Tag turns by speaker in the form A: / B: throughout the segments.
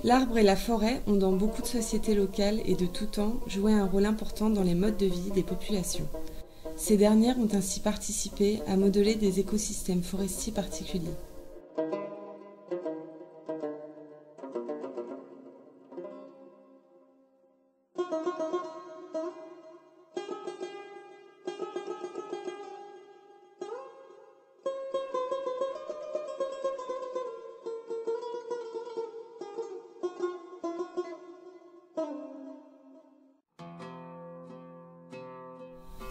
A: L'arbre et la forêt ont dans beaucoup de sociétés locales et de tout temps joué un rôle important dans les modes de vie des populations. Ces dernières ont ainsi participé à modeler des écosystèmes forestiers particuliers.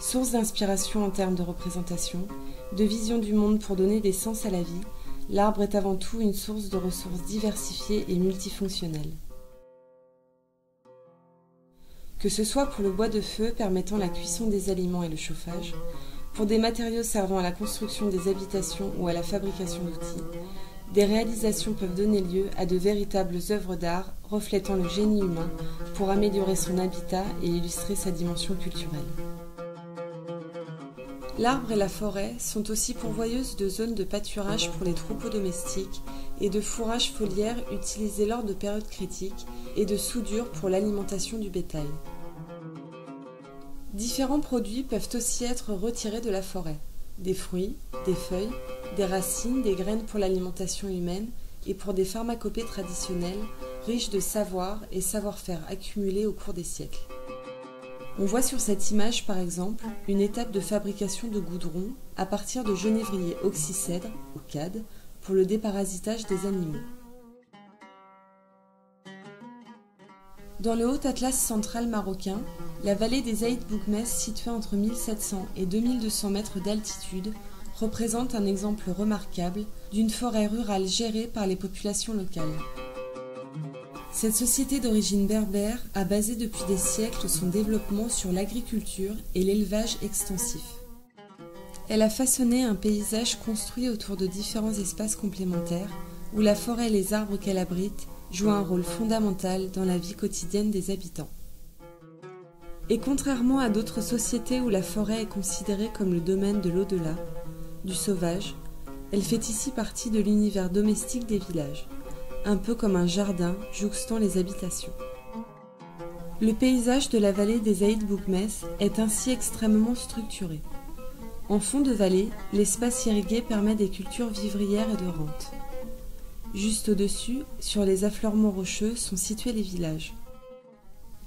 A: Source d'inspiration en termes de représentation, de vision du monde pour donner des sens à la vie, l'arbre est avant tout une source de ressources diversifiées et multifonctionnelles. Que ce soit pour le bois de feu permettant la cuisson des aliments et le chauffage, pour des matériaux servant à la construction des habitations ou à la fabrication d'outils, des réalisations peuvent donner lieu à de véritables œuvres d'art reflétant le génie humain pour améliorer son habitat et illustrer sa dimension culturelle. L'arbre et la forêt sont aussi pourvoyeuses de zones de pâturage pour les troupeaux domestiques et de fourrage foliaire utilisés lors de périodes critiques et de soudure pour l'alimentation du bétail. Différents produits peuvent aussi être retirés de la forêt. Des fruits, des feuilles, des racines, des graines pour l'alimentation humaine et pour des pharmacopées traditionnelles riches de savoir et savoir-faire accumulés au cours des siècles. On voit sur cette image par exemple une étape de fabrication de goudron à partir de genévrier oxycèdre ou CAD pour le déparasitage des animaux. Dans le Haut Atlas central marocain, la vallée des Aïd Bougmès, située entre 1700 et 2200 mètres d'altitude, représente un exemple remarquable d'une forêt rurale gérée par les populations locales. Cette société d'origine berbère a basé depuis des siècles son développement sur l'agriculture et l'élevage extensif. Elle a façonné un paysage construit autour de différents espaces complémentaires où la forêt et les arbres qu'elle abrite jouent un rôle fondamental dans la vie quotidienne des habitants. Et contrairement à d'autres sociétés où la forêt est considérée comme le domaine de l'au-delà, du sauvage, elle fait ici partie de l'univers domestique des villages, un peu comme un jardin jouxtant les habitations. Le paysage de la vallée des Aïd Bougmès est ainsi extrêmement structuré. En fond de vallée, l'espace irrigué permet des cultures vivrières et de rentes. Juste au-dessus, sur les affleurements rocheux, sont situés les villages.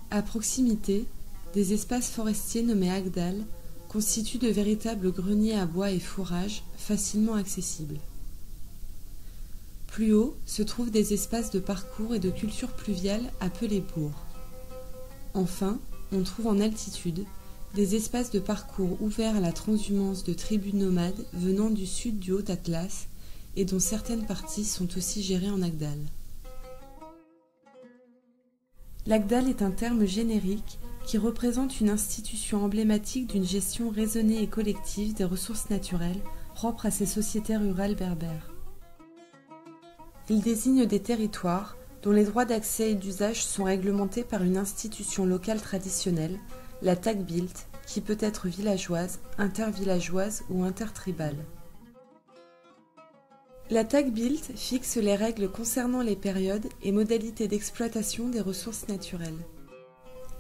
A: À proximité, des espaces forestiers nommés Agdal constituent de véritables greniers à bois et fourrage facilement accessibles. Plus haut se trouvent des espaces de parcours et de culture pluviale appelés bourgs. Enfin, on trouve en altitude des espaces de parcours ouverts à la transhumance de tribus nomades venant du sud du Haut Atlas et dont certaines parties sont aussi gérées en Agdal. L'Agdal est un terme générique qui représente une institution emblématique d'une gestion raisonnée et collective des ressources naturelles propres à ces sociétés rurales berbères. Il désigne des territoires dont les droits d'accès et d'usage sont réglementés par une institution locale traditionnelle, la Takbilt, qui peut être villageoise, intervillageoise ou intertribale. La Takbilt fixe les règles concernant les périodes et modalités d'exploitation des ressources naturelles.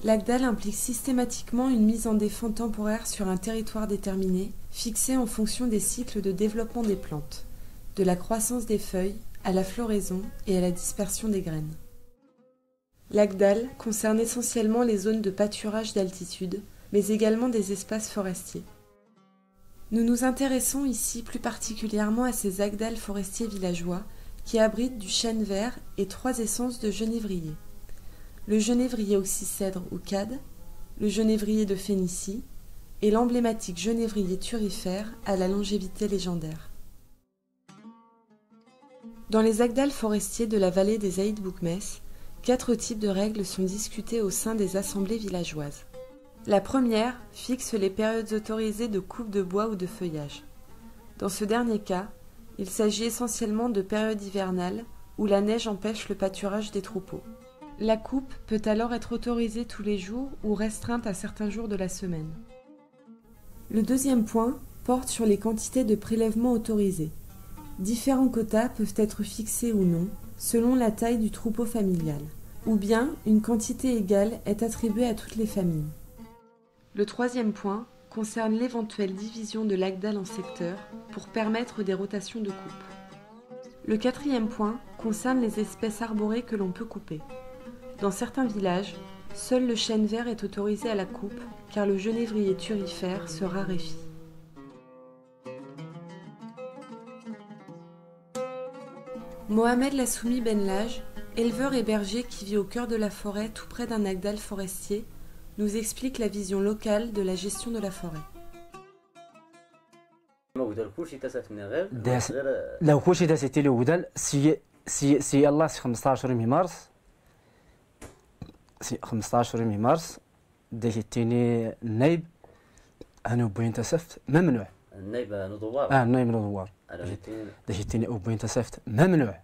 A: L'Agdal implique systématiquement une mise en défend temporaire sur un territoire déterminé, fixé en fonction des cycles de développement des plantes, de la croissance des feuilles, à la floraison et à la dispersion des graines. L'Agdal concerne essentiellement les zones de pâturage d'altitude, mais également des espaces forestiers. Nous nous intéressons ici plus particulièrement à ces Agdals forestiers villageois qui abritent du chêne vert et 3 essences de genévrier. Le genévrier oxycèdre ou CAD, le genévrier de Phénicie et l'emblématique genévrier thurifère à la longévité légendaire. Dans les Agdals forestiers de la vallée des Aïd Bougmès, 4 types de règles sont discutées au sein des assemblées villageoises. La première fixe les périodes autorisées de coupe de bois ou de feuillage. Dans ce dernier cas, il s'agit essentiellement de périodes hivernales où la neige empêche le pâturage des troupeaux. La coupe peut alors être autorisée tous les jours ou restreinte à certains jours de la semaine. Le deuxième point porte sur les quantités de prélèvements autorisées. Différents quotas peuvent être fixés ou non, selon la taille du troupeau familial, ou bien une quantité égale est attribuée à toutes les familles. Le troisième point concerne l'éventuelle division de l'Agdal en secteurs pour permettre des rotations de coupe. Le quatrième point concerne les espèces arborées que l'on peut couper. Dans certains villages, seul le chêne vert est autorisé à la coupe car le genévrier thurifère se raréfie. Mohamed Lassoumi Benlage, éleveur et berger qui vit au cœur de la forêt tout près d'un Agdal forestier, nous explique la vision locale de la gestion de la forêt.
B: لو كلشي دا سيتي الودال سي الله 15 مارس 15 مارس دا سيتيني النايب انا بوين تسفت ممنوع
C: النايب نضوار
B: النايب نضوار دا سيتيني بوين تسفت ممنوع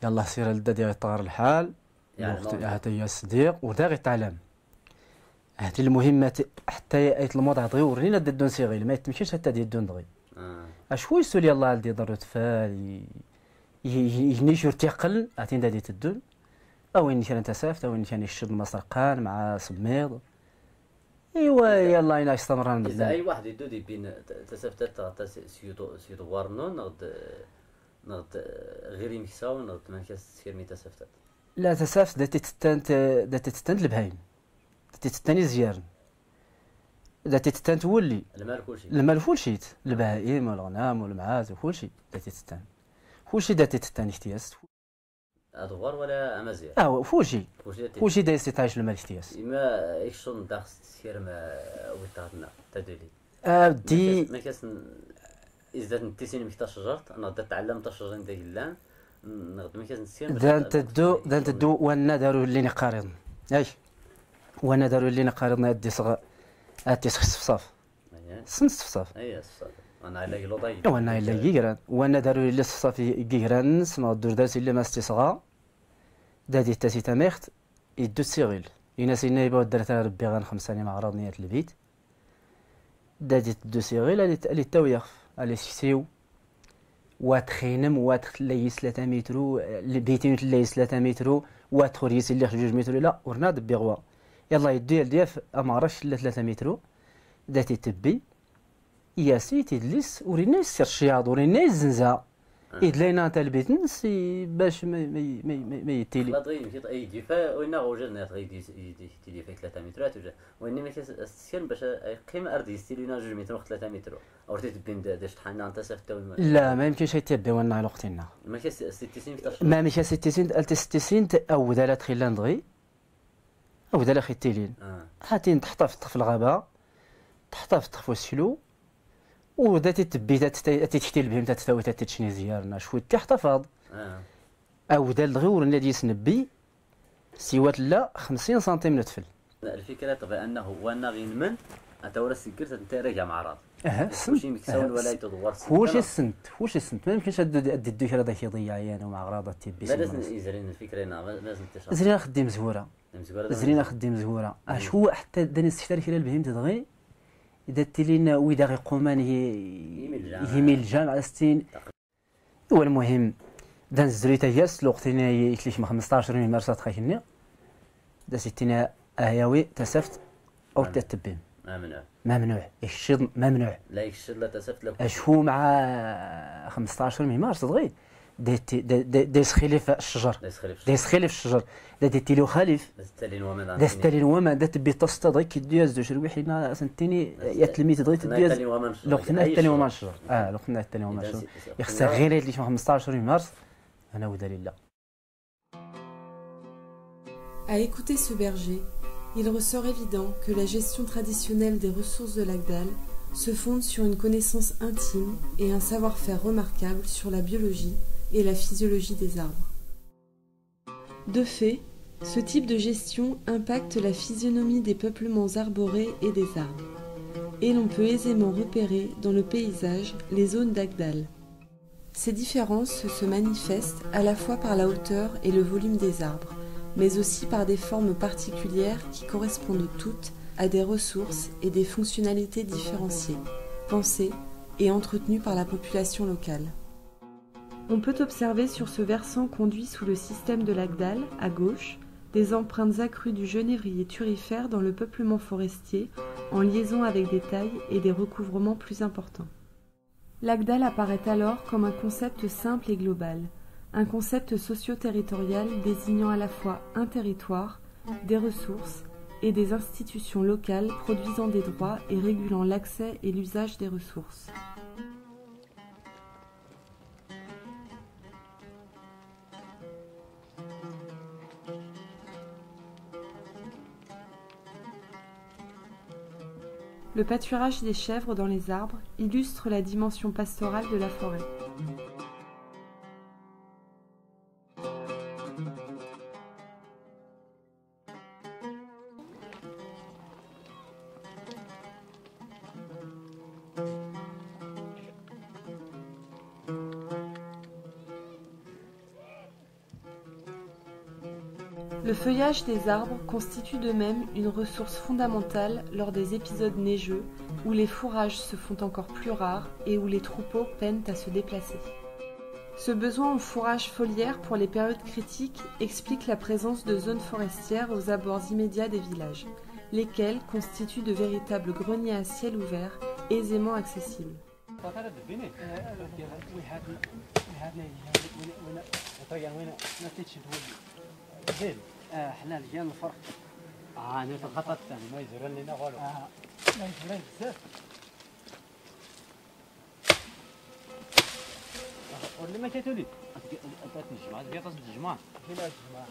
B: يلا سير لدادي يطار الحال هذا هي الصديق ودا غيتعلم هذه المهمات حتى ايت الموضع دغيا ورينا دون صغير ما تمشيش حتى دون دغيا اشوي سولي الله الدي ضرو تفال يجنيش يرتقل عتين دادي تدون او اني كان تسافت او اني كان يشد المسرقان مع صبميض ايوا يلا انا استمرنا
C: اذا اي واحد يدودي بين تسافتات سيدو وارنون نغد غير يمكساو نغد ما كاس سير مي تسافتات
B: لا تسافت داتي تستنت البهايم داتي تستاني زيارن داتي تستانت ولي المال كلشي البهائم والغنم والمعاز وكلشي داتي تستان كلشي داتي تستان اختياس
C: ادوار ولا امازيغ
B: كلشي دا يستعيش المال اختياس
C: ما يكشون داخل سير ما ويتاعنا تدلي
B: دي
C: ما كاس اذا نتيسين مكتا شجرت انا تعلمت الشجر ديال اللان نخدم كاس نسير
B: دا تدو وانا داروا اللي نقارض اي وانا داروا اللي نقارضنا ادي صغا ادي صفصاف سن صفصاف
C: اي صفصاف انا على لوطاي
B: وانا على كيغران وانا داروا اللي صفصاف كيغران نسمع الدور داس اللي ما استصغا دادي تاسي تميخت يدو سيغيل يناس النايبه ودرتها ربي غن 5 سنين معرض نيات البيت دادي تدو سيغيل اللي تاو يخف على سيسيو واتخينم واتخليس 3 متر البيتين تليس 3 متر واتخريس اللي 2 متر لا ورنا دبي غوا يلا يدو يديف امارش 3 متر داتي تبي ياسي تدلس ورينا يسير الشياض ورينا الزنزه يدلينا تاع البيت نسي باش ما يتيلي
C: لا دغيا مشيت اي ديفا وين غوجلنا غيدي تيلي في 3 مترات وجا وين ما كاين باش يقيم ارض يستيلينا 2 متر و 3 متر او تبين داش طحنا انت سافتا
B: لا ما يمكنش يتبع وانا على وقتنا
C: ما كاين 60
B: ما ماشي 60 60 او دالات خلان دغي او دال اخي تيلين حاتين تحطف في الغابه تحطف في السلو وداتي تبي تحتي البهم تتفاوت تتشني زيارنا شوي تحتفظ او دال دغي ورنا دي سنبي سيوات لا 50 سنتيم نتفل
C: الفكره طبعا انه وانا غينمن انت ورا سكرت انت راجع مع راض
B: سنت
C: شي مكساول ولا يتدور
B: واش السنت ما يمكنش ادي الدوش هذاك يضيع انا ومع غراضه تيبي
C: لازم يزرين الفكره هنا لازم تشرح
B: زرينا خدي مزهوره اش هو حتى داني استشفار كلا البهم تدغي اذا تلينا ويدا غي قومان يميل الجامع ستين هو المهم دان الزريته ياس لوقتنا يتليش 15 مارس تخيلني دا ستينا اهياوي تسفت او تتبين ممنوع الشد ممنوع
C: لا يكشد لا تسفت لا
B: اش هو مع 15 مارس دغي دايس خليف الشجر دايس خليف الشجر داتي له خليف داستالين وما دات بيتص دغيك دياز دو شروي حنا سنتيني يا تلميذ دغيت دياز لوقتنا الثاني وما الشجر لوقتنا الثاني وما الشجر يخسر غير اللي 15 مارس انا ودليل لا.
A: À écouter ce berger, il ressort évident que la gestion traditionnelle des ressources de l'Agdal se fonde sur une connaissance intime et un savoir-faire remarquable sur la biologie et la physiologie des arbres. De fait, ce type de gestion impacte la physionomie des peuplements arborés et des arbres, et l'on peut aisément repérer dans le paysage les zones d'Agdal. Ces différences se manifestent à la fois par la hauteur et le volume des arbres, mais aussi par des formes particulières qui correspondent toutes à des ressources et des fonctionnalités différenciées, pensées et entretenues par la population locale. On peut observer sur ce versant conduit sous le système de l'Agdal, à gauche, des empreintes accrues du genévrier turifère dans le peuplement forestier, en liaison avec des tailles et des recouvrements plus importants. L'Agdal apparaît alors comme un concept simple et global, un concept socio-territorial désignant à la fois un territoire, des ressources et des institutions locales produisant des droits et régulant l'accès et l'usage des ressources. Le pâturage des chèvres dans les arbres illustre la dimension pastorale de la forêt. Le feuillage des arbres constitue de même une ressource fondamentale lors des épisodes neigeux où les fourrages se font encore plus rares et où les troupeaux peinent à se déplacer. Ce besoin en fourrage foliaire pour les périodes critiques explique la présence de zones forestières aux abords immédiats des villages, lesquelles constituent de véritables greniers à ciel ouvert aisément accessibles.
D: حنا لجان الفرق انا في الخطط الثاني ما يزور لنا والو ما يزور بزاف ولا ما تولي عطات الجماعه ديال تصل الجماعه فين الجماعه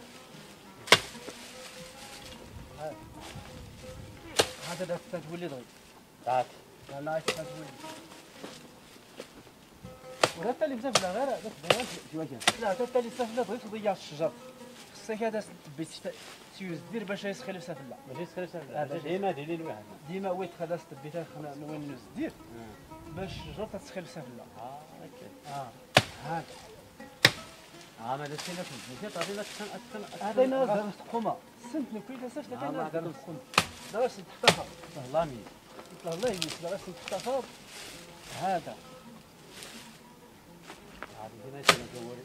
D: هذا داك تولي دغيا داك لا تولي ولا حتى اللي بزاف لا غير داك شي واحد لا حتى اللي صافي دغيا تضيع الشجر خصك هذا تبيت تيوز دير باش يسخن السفله باش يسخن السفله ديما ديري الواحد ديما ويت خدا تبيتها وين نوز دير باش الشجر تسخن السفله هكا هاك ما درتي لك مزيان طابي لك هذا انا تقومه سنتني كل صافي كان هذا الخن دابا تحتفظ والله مي والله يمس دابا تحتفظ هذا هذه ديما تدوري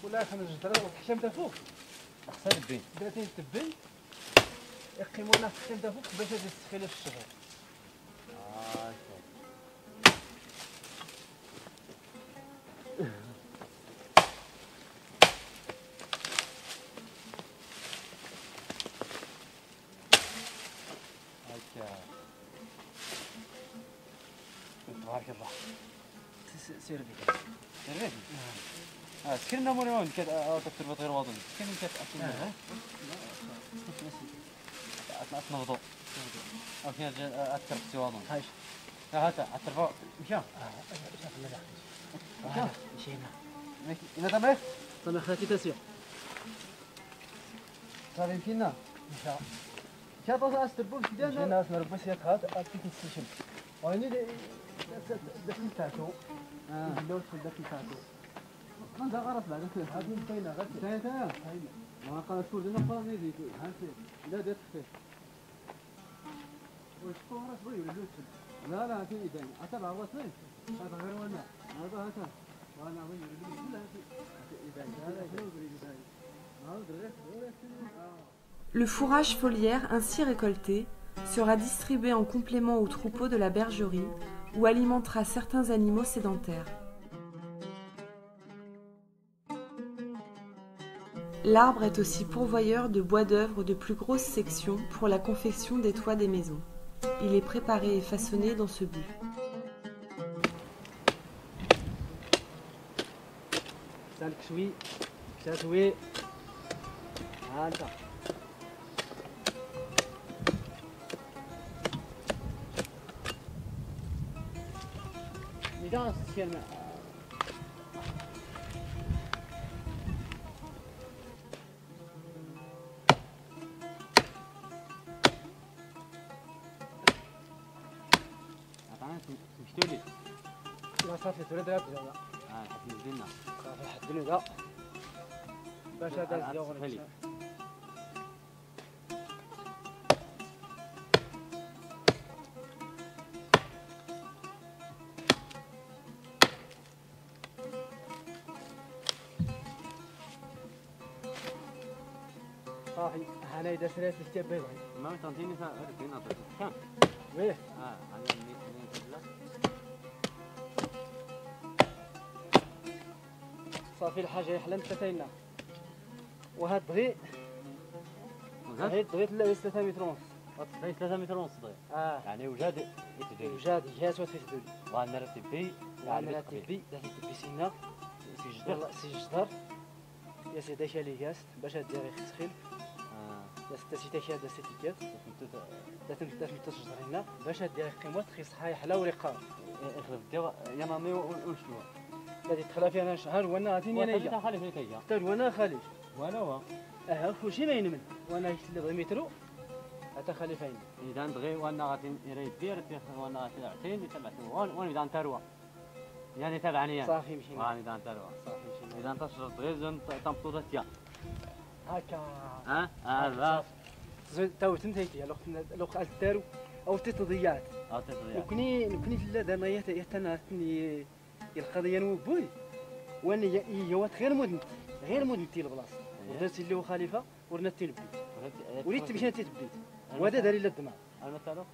D: ولا خمس جدرات وتحشم تا فوق خصها تبين دراتين تبين يقيموا لنا تحشم تا فوق باش هذه تسخيله في الشجر هكا تبارك الله سير بك سير بك سكرنا موريون كات تكتب غير واضح سكرنا كات ها نوضو اوكي اكثر في واضح هاي هاتا اترفع مشى مشينا اذا تمام طلع خاتي تسير صار يمكننا مشى كات استبون كده الناس مربوس يتخات اكيد تستشم وين دفن تاعتو اللوت في الدفن تاعتو ما غرف بعد هذه فين غرف ثلاثه ما قال شو لنا فاضي دي هانسي لا دير خفيف واش كورس بغي ولا لا لا في ايدين اتبع هو اثنين هذا غير وانا هذا هذا وانا وين لا ايدين هذا غير ايدين
A: Le fourrage foliaire ainsi récolté sera distribué en complément aux troupeaux de la bergerie ou alimentera certains animaux sédentaires. L'arbre est aussi pourvoyeur de bois d'œuvre de plus grosses sections pour la confection des toits des maisons. Il est préparé et façonné dans ce but.
D: مشتولي لا صافي تولد راه بزاف حد مدينا صافي حد لنا باش هذا زيور صافي انا اذا سريت الكتاب بيضاء
C: ما تنتيني فين اعطيك كم
D: ويه
C: انا
D: صافي الحاجه يحلم تتينا وهاد دغي هاد دغي 3 متر ونص
C: 3 متر ونص دغيا يعني وجاد يتدري
D: وجاد جهات وتفدل
C: وانا رتبي
D: وانا رتبي تبي سينا سي جدار يا سيدي شالي كاست باش ديري خسخيل يا سيدي تاشي هذا سيتيكات لا تنتاش متشجرينا باش ديري قيمات خي صحاح حلا ورقه
C: اخلف دير يا مامي ونشنو
D: غادي تخلى فيها انا شهر وانا عاطيني انا
C: انت خالي فين كايا
D: حتى وانا خالي
C: وانا هو
D: كلشي باين من وانا يتلغ مترو حتى خالي فاين
C: اذا دغي وانا غادي يدير وانا غادي عتين تبعته وانا اذا تروى يعني تبعني
D: صافي مشينا
C: وانا اذا تروى
D: صافي مشينا
C: اذا تشرب دغي زين تنبطو تيا
D: هكا
C: هذا
D: تو تنتهي لو قالت دارو او تتضيعت وكني في دابا يتناتني القضيه نوبوي وانا يوات غير مدنتي البلاصه ودرت اللي هو خليفه ورنتي نبي وليت تمشي انت تبيت وهذا داري لا الدماغ
C: انا مثلا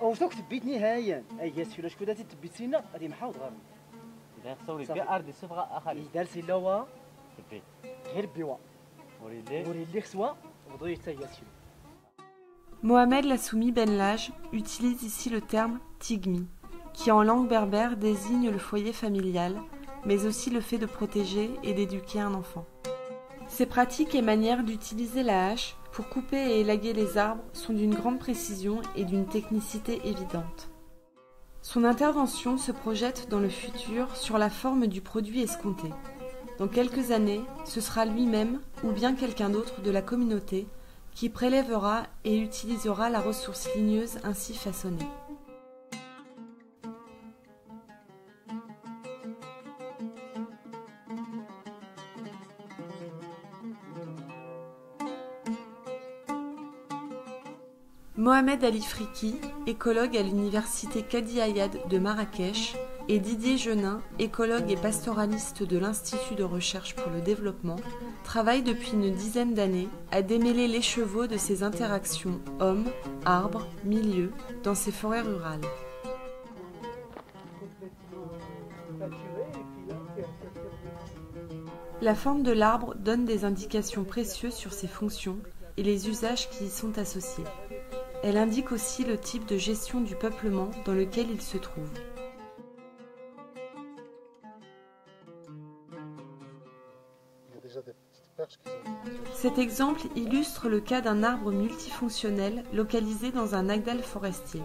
D: او سوك تبيت نهائيا اي ياسر واش كنت تبيت سينا غادي محاوض غير
C: اذا خصوني في ارض الصفغه اخر
D: دار لا هو
C: تبيت
D: غير بيوا وريلي خصوا وضو ياسر.
A: Mohamed Lassoumi Ben Lage utilise ici le terme tigmi, qui en langue berbère désigne le foyer familial, mais aussi le fait de protéger et d'éduquer un enfant. Ces pratiques et manières d'utiliser la hache pour couper et élaguer les arbres sont d'une grande précision et d'une technicité évidente. Son intervention se projette dans le futur sur la forme du produit escompté. Dans quelques années, ce sera lui-même ou bien quelqu'un d'autre de la communauté qui prélèvera et utilisera la ressource ligneuse ainsi façonnée. Mohamed Ali Friki, écologue à l'université Kadi Ayad de Marrakech, et Didier Genin, écologue et pastoraliste de l'Institut de recherche pour le développement, travaillent depuis une dizaine d'années à démêler l'écheveau de ces interactions hommes, arbres, milieux dans ces forêts rurales. La forme de l'arbre donne des indications précieuses sur ses fonctions et les usages qui y sont associés. Elle indique aussi le type de gestion du peuplement dans lequel il se trouve. Cet exemple illustre le cas d'un arbre multifonctionnel localisé dans un agdal forestier.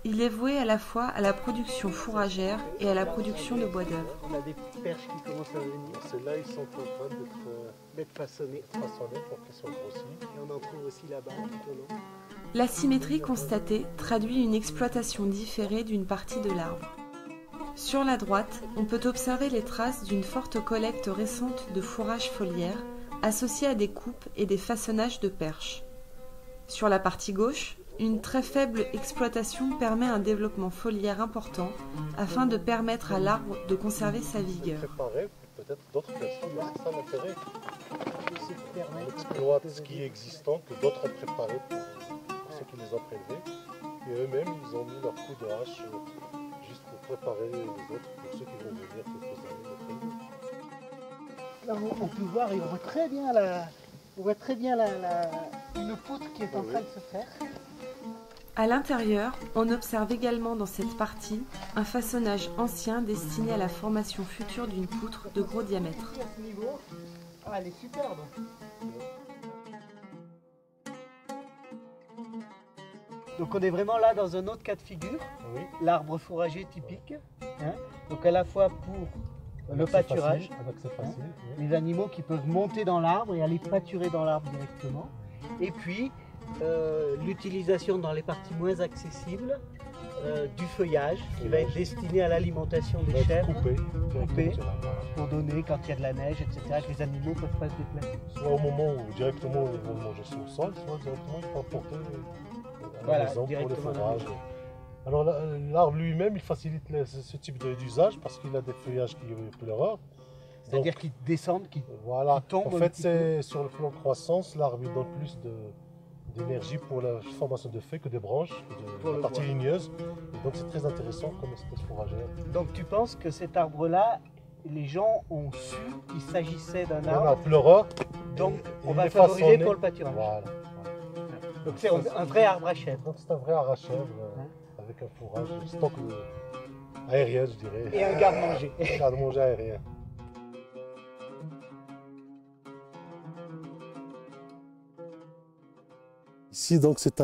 A: Il est voué à la fois à la production fourragère et à la production de bois d'œuvre.
E: On a des perches qui commencent à venir. Ceux-là, ils sont en train d'être façonnés pour qu'ils soient grossis. Et on en trouve aussi là-bas, tout au long.
A: L'asymétrie constatée traduit une exploitation différée d'une partie de l'arbre. Sur la droite, on peut observer les traces d'une forte collecte récente de fourrage foliaire associée à des coupes et des façonnages de perches. Sur la partie gauche, une très faible exploitation permet un développement foliaire important afin de permettre à l'arbre de conserver sa vigueur.
E: Préparer peut-être d'autres personnes, c'est ça l'intérêt. On exploite ce qui est existant que d'autres ont préparé pour ceux qui les ont prélevés. Et eux-mêmes, ils ont mis leur coup de hache juste pour préparer les autres, pour ceux qui vont venir quelques années.
F: Là, on peut voir, on voit très bien une poutre qui est en train de se faire.
A: À l'intérieur, on observe également dans cette partie un façonnage ancien destiné à la formation future d'une poutre de gros diamètre.
F: À ce niveau, elle est superbe. Donc on est vraiment là dans un autre cas de figure,
E: Oui.
F: l'arbre fourrager typique, hein. Donc à la fois pour le pâturage,
E: Avec c'est facile. Oui.
F: les animaux qui peuvent monter dans l'arbre et aller pâturer dans l'arbre directement, et puis l'utilisation dans les parties moins accessibles du feuillage qui va être destiné à l'alimentation des chèvres, coupé pour donner quand il y a de la neige, etc., que les animaux ne peuvent pas se déplacer.
E: Soit au moment où directement ils vont le manger sur le sol, soit directement ils peuvent porter à la maison pour le fourrage. Alors l'arbre lui-même, il facilite ce type d'usage parce qu'il a des feuillages qui pleurent.
F: C'est-à-dire qu'ils descendent, qu'ils tombent.
E: En fait, c'est sur le plan de croissance, l'arbre il donne plus d'énergie pour la formation de feuilles que des branches, que de la partie ligneuse. Et donc c'est très intéressant comme espèce fourragère.
F: Donc tu penses que cet arbre-là, les gens ont su qu'il s'agissait d'un arbre
E: pleureur.
F: Donc on va le favoriser pour le pâturage.
E: Voilà.
F: Donc c'est un vrai arbre à chèvre.
E: Donc c'est un vrai arbre à chèvre avec un fourrage stock aérien, je dirais.
F: Et un garde-manger.
E: Un garde-manger aérien. Ici, donc, c'est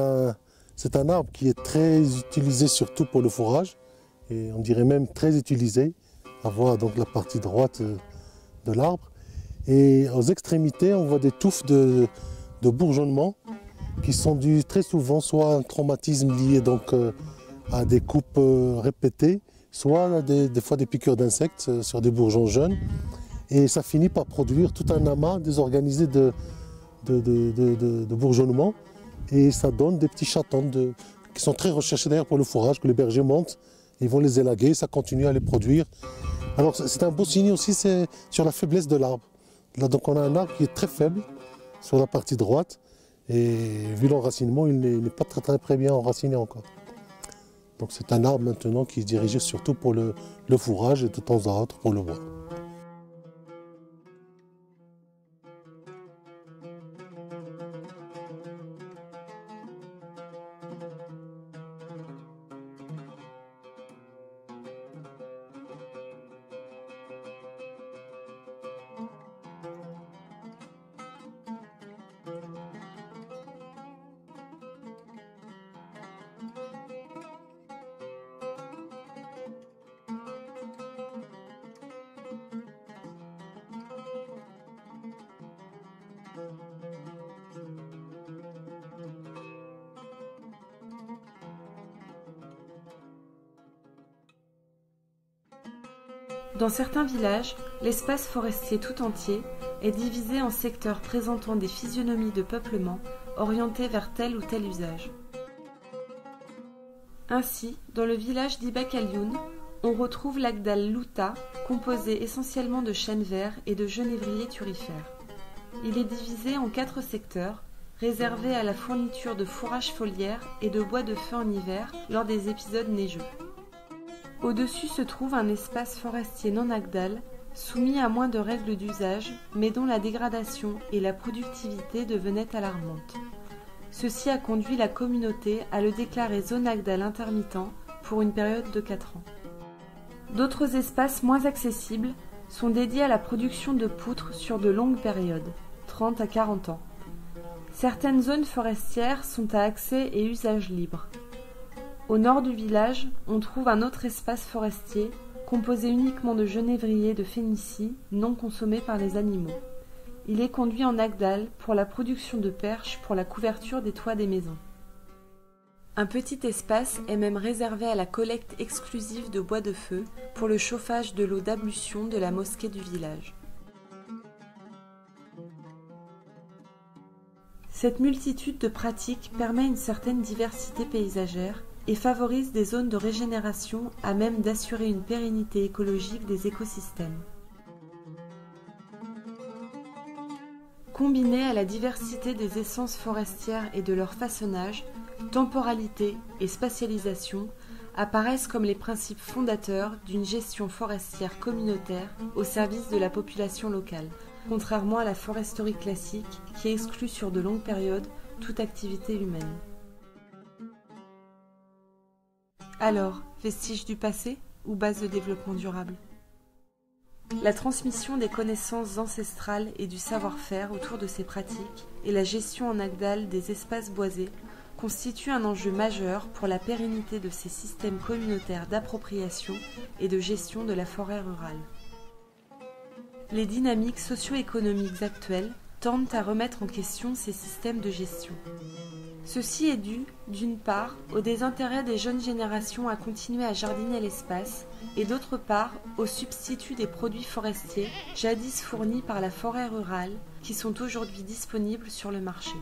E: un arbre qui est très utilisé surtout pour le fourrage, et on dirait même très utilisé, à voir donc la partie droite de l'arbre. Et aux extrémités, on voit des touffes de bourgeonnement qui sont dus très souvent soit à un traumatisme lié donc, à des coupes répétées, soit des fois des piqûres d'insectes sur des bourgeons jeunes. Et ça finit par produire tout un amas désorganisé de bourgeonnement. Et ça donne des petits chatons qui sont très recherchés d'ailleurs pour le fourrage, que les bergers montent, ils vont les élaguer, ça continue à les produire. Alors c'est un beau signe aussi, c'est sur la faiblesse de l'arbre. Là donc on a un arbre qui est très faible sur la partie droite, et vu l'enracinement, il n'est pas très bien enraciné encore. Donc c'est un arbre maintenant qui est dirigé surtout pour le fourrage et de temps à autre pour le bois.
A: Dans certains villages, l'espace forestier tout entier est divisé en secteurs présentant des physionomies de peuplement orientées vers tel ou tel usage. Ainsi, dans le village d'Ibakalioun, on retrouve l'Agdal Louta, composé essentiellement de chênes verts et de genévriers turifères. Il est divisé en 4 secteurs, réservés à la fourniture de fourrage foliaire et de bois de feu en hiver lors des épisodes neigeux. Au-dessus se trouve un espace forestier non agdal, soumis à moins de règles d'usage, mais dont la dégradation et la productivité devenaient alarmantes. Ceci a conduit la communauté à le déclarer zone agdal intermittent pour une période de 4 ans. D'autres espaces moins accessibles sont dédiés à la production de poutres sur de longues périodes, 30 à 40 ans. Certaines zones forestières sont à accès et usage libre. Au nord du village, on trouve un autre espace forestier, composé uniquement de genévriers de Phénicie, non consommés par les animaux. Il est conduit en agdal pour la production de perches pour la couverture des toits des maisons. Un petit espace est même réservé à la collecte exclusive de bois de feu pour le chauffage de l'eau d'ablution de la mosquée du village. Cette multitude de pratiques permet une certaine diversité paysagère et favorise des zones de régénération à même d'assurer une pérennité écologique des écosystèmes. Combinée à la diversité des essences forestières et de leur façonnage, temporalité et spatialisation apparaissent comme les principes fondateurs d'une gestion forestière communautaire au service de la population locale, contrairement à la foresterie classique qui exclut sur de longues périodes toute activité humaine. Alors, vestiges du passé ou base de développement durable? La transmission des connaissances ancestrales et du savoir-faire autour de ces pratiques et la gestion en agdal des espaces boisés constituent un enjeu majeur pour la pérennité de ces systèmes communautaires d'appropriation et de gestion de la forêt rurale. Les dynamiques socio-économiques actuelles tendent à remettre en question ces systèmes de gestion. Ceci est dû, d'une part, au désintérêt des jeunes générations à continuer à jardiner l'espace, et d'autre part, au substitut des produits forestiers, jadis fournis par la forêt rurale, qui sont aujourd'hui disponibles sur le marché.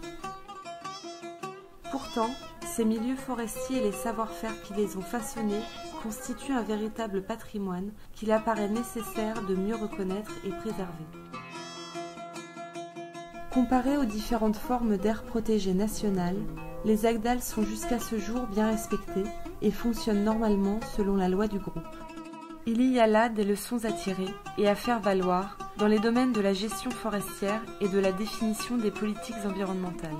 A: Pourtant, ces milieux forestiers et les savoir-faire qui les ont façonnés constituent un véritable patrimoine qu'il apparaît nécessaire de mieux reconnaître et préserver. Comparé aux différentes formes d'aires protégées nationales, les Agdals sont jusqu'à ce jour bien respectés et fonctionnent normalement selon la loi du groupe. Il y a là des leçons à tirer et à faire valoir dans les domaines de la gestion forestière et de la définition des politiques environnementales.